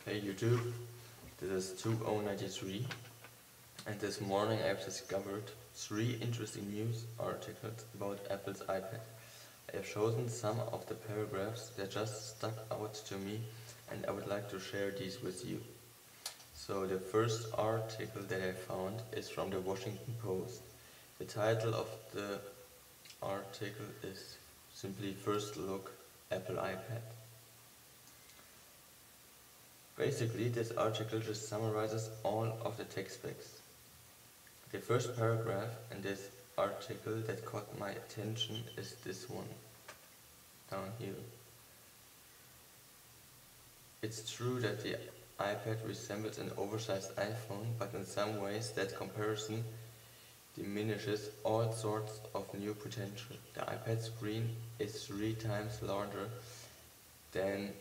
Hey YouTube, this is 2093 and this morning I've discovered 3 interesting news articles about Apple's iPad. I have chosen some of the paragraphs that just stuck out to me and I would like to share these with you. So the first article that I found is from the Washington Post. The title of the article is simply First Look Apple iPad. Basically, this article just summarizes all of the tech specs. The first paragraph in this article that caught my attention is this one, down here. It's true that the iPad resembles an oversized iPhone, but in some ways that comparison diminishes all sorts of new potential. The iPad screen is 3 times larger than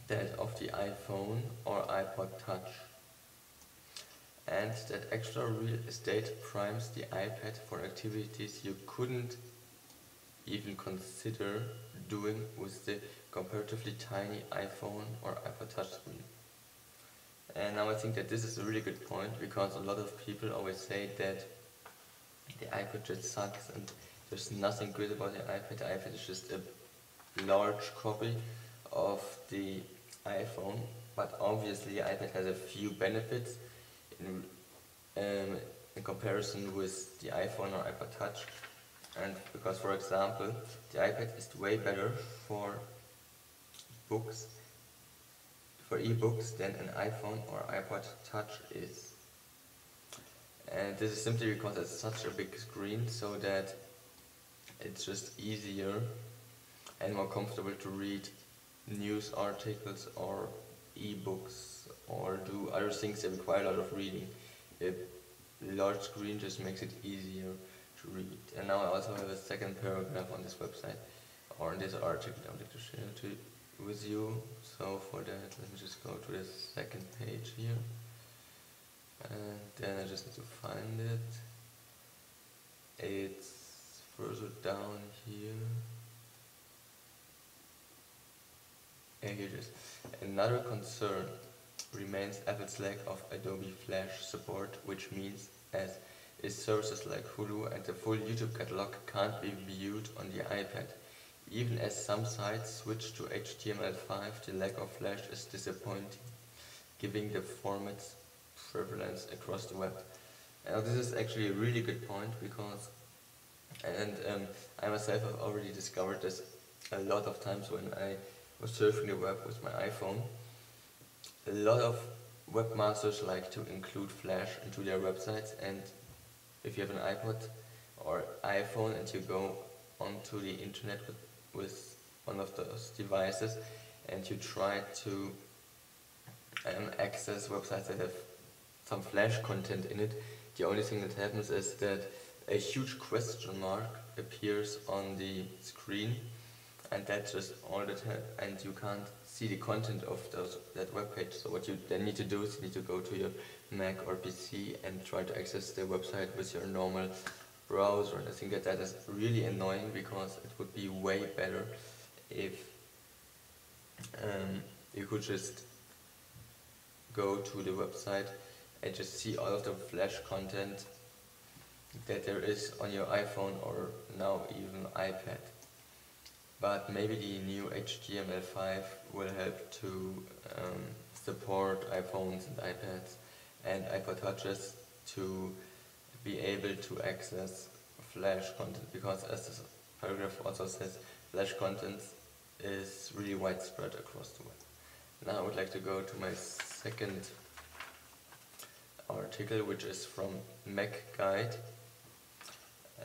that of the iPhone or iPod Touch, and that extra real estate primes the iPad for activities you couldn't even consider doing with the comparatively tiny iPhone or iPod Touch screen. And now I think that this is a really good point, because a lot of people always say that the iPad just sucks and there's nothing good about the iPad. The iPad is just a large copy of the iPhone, but obviously iPad has a few benefits in comparison with the iPhone or iPod Touch. And because, for example, the iPad is way better for books, for e-books, than an iPhone or iPod Touch is. And this is simply because it's such a big screen, so that it's just easier and more comfortable to read news articles or e-books or do other things that require a lot of reading. A large screen just makes it easier to read. And now I also have a second paragraph on this website, or in this article I would like to share with you. So for that, let me just go to the second page here, and then I just need to find it. It's further down here. Here it is. Another concern remains Apple's lack of Adobe Flash support, which means as its services like Hulu and the full YouTube catalog can't be viewed on the iPad. Even as some sites switch to HTML5, the lack of Flash is disappointing, giving the format's prevalence across the web. Now this is actually a really good point, because I myself have already discovered this a lot of times when I was surfing the web with my iPhone. A lot of webmasters like to include Flash into their websites, and if you have an iPod or iPhone and you go onto the internet with one of those devices and you try to access websites that have some Flash content in it, the only thing that happens is that a huge question mark appears on the screen, and that's just all the time, and you can't see the content of that web page. So what you then need to do is you need to go to your Mac or PC and try to access the website with your normal browser. And I think that is really annoying, because it would be way better if you could just go to the website and just see all of the Flash content that there is on your iPhone or now even iPad. But maybe the new HTML5 will help to support iPhones and iPads and iPod Touches to be able to access Flash content, because as this paragraph also says, Flash content is really widespread across the web. Now I would like to go to my second article, which is from Mac Guide,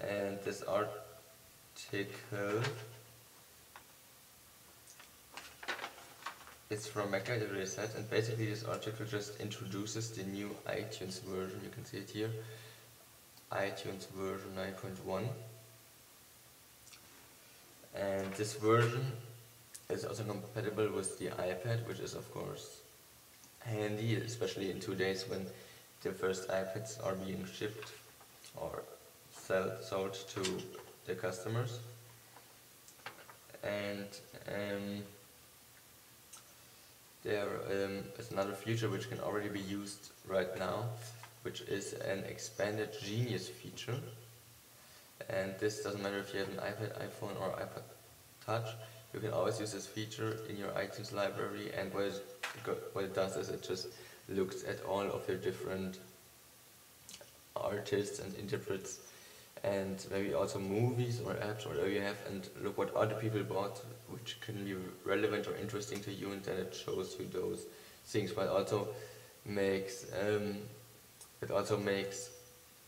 and this article it's from Mac Guide, as I said, and basically this article just introduces the new iTunes version. You can see it here, iTunes version 9.1, and this version is also compatible with the iPad, which is of course handy, especially in today's when the first iPads are being shipped or sold to the customers. And There is another feature which can already be used right now, which is an expanded Genius feature. And this doesn't matter if you have an iPad, iPhone or iPod Touch, you can always use this feature in your iTunes library, and what it does is it just looks at all of your different artists and interprets and maybe also movies or apps or whatever you have, and look what other people bought which can be relevant or interesting to you, and then it shows you those things. But makes it also makes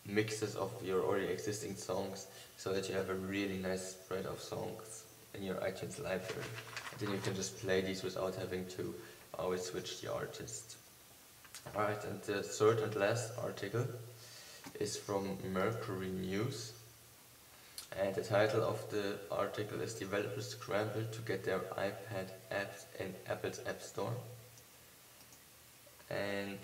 mixes of your already existing songs, so that you have a really nice spread of songs in your iTunes library. And then you can just play these without having to always switch the artist. Alright, and the third and last article is from Mercury News. And the title of the article is "Developers Scramble to Get Their iPad Apps in Apple's App Store." And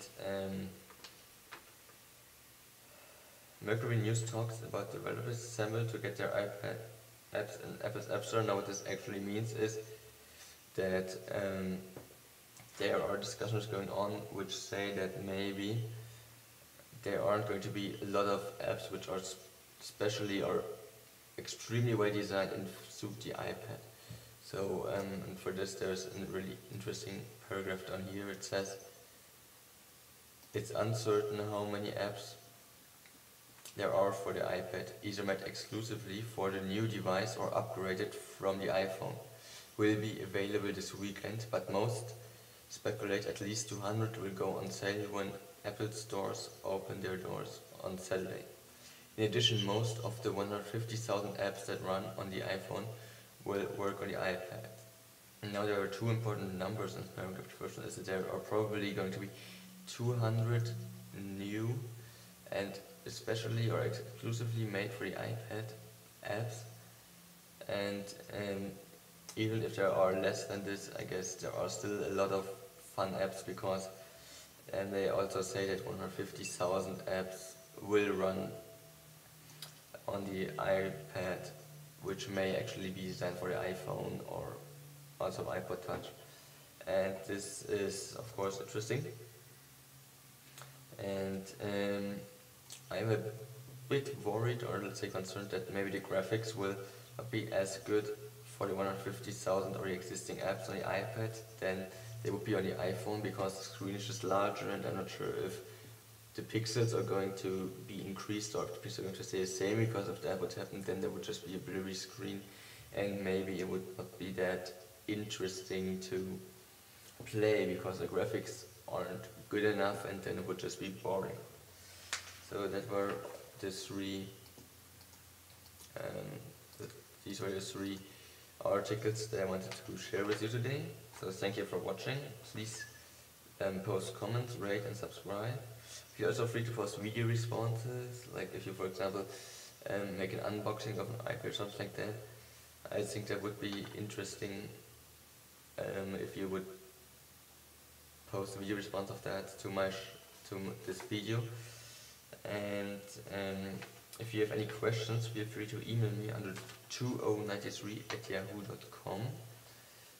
Mercury News talks about developers scramble to get their iPad apps in Apple's App Store. Now what this actually means is that there are discussions going on which say that maybe there aren't going to be a lot of apps which are specially or extremely well designed and suit the iPad. So and for this there's a really interesting paragraph down here. It says, "It's uncertain how many apps there are for the iPad, either made exclusively for the new device or upgraded from the iPhone, will be available this weekend, but most speculate at least 200 will go on sale when Apple stores open their doors on Saturday. In addition, most of the 150,000 apps that run on the iPhone will work on the iPad." And now there are two important numbers in this paragraph. The first one is that there are probably going to be 200 new and especially or exclusively made for the iPad apps, and even if there are less than this, I guess there are still a lot of fun apps, because and they also say that 150,000 apps will run on the iPad, which may actually be designed for the iPhone or also iPod Touch. And this is of course interesting. And I'm a bit worried, or let's say concerned, that maybe the graphics will not be as good for the 150,000 already existing apps on the iPad than they would be on the iPhone, because the screen is just larger, and I'm not sure if the pixels are going to be increased or if the pixels are going to stay the same. Because if that would happen, then there would just be a blurry screen, and maybe it would not be that interesting to play because the graphics aren't good enough, and then it would just be boring. So that were the these were the three articles that I wanted to share with you today. So thank you for watching. Please post comments, rate and subscribe. Feel also free to post video responses, like if you, for example, make an unboxing of an iPad or something like that. I think that would be interesting if you would post a video response of that to this video. And if you have any questions, feel free to email me under 2093@yahoo.com.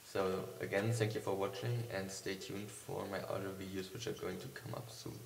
So again, thank you for watching, and stay tuned for my other videos which are going to come up soon.